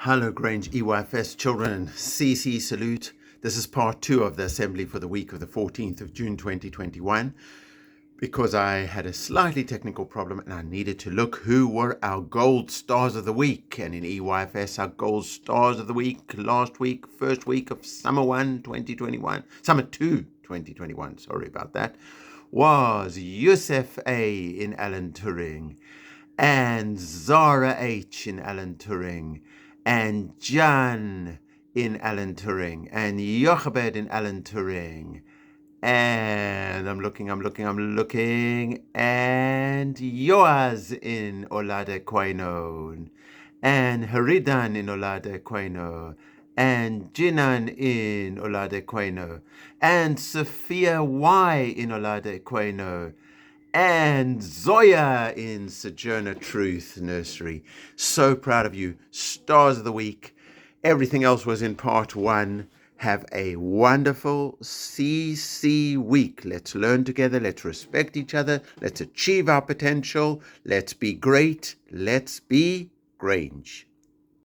Hello Grange Eyfs children, CC salute. This is part 2 of the assembly for the week of the 14th of June 2021 because I had a slightly technical problem and I needed to look who were our gold stars of the week. And in Eyfs, our gold stars of the week last week, first week of summer 2 2021, sorry about that, was Yusuf A in Alan Turing and Zara H in Alan Turing and Jan in Alan Turing and Jochebed in Alan Turing and I'm looking and Yoaz in Olade Quaino and Haridan in Olade Quaino and Jinan in Olade Quaino and Sophia Y in Olade Quaino and Zoya in Sojourner Truth Nursery. So proud of you. Stars of the week. Everything else was in part 1. Have a wonderful CC week. Let's learn together. Let's respect each other. Let's achieve our potential. Let's be great. Let's be Grange.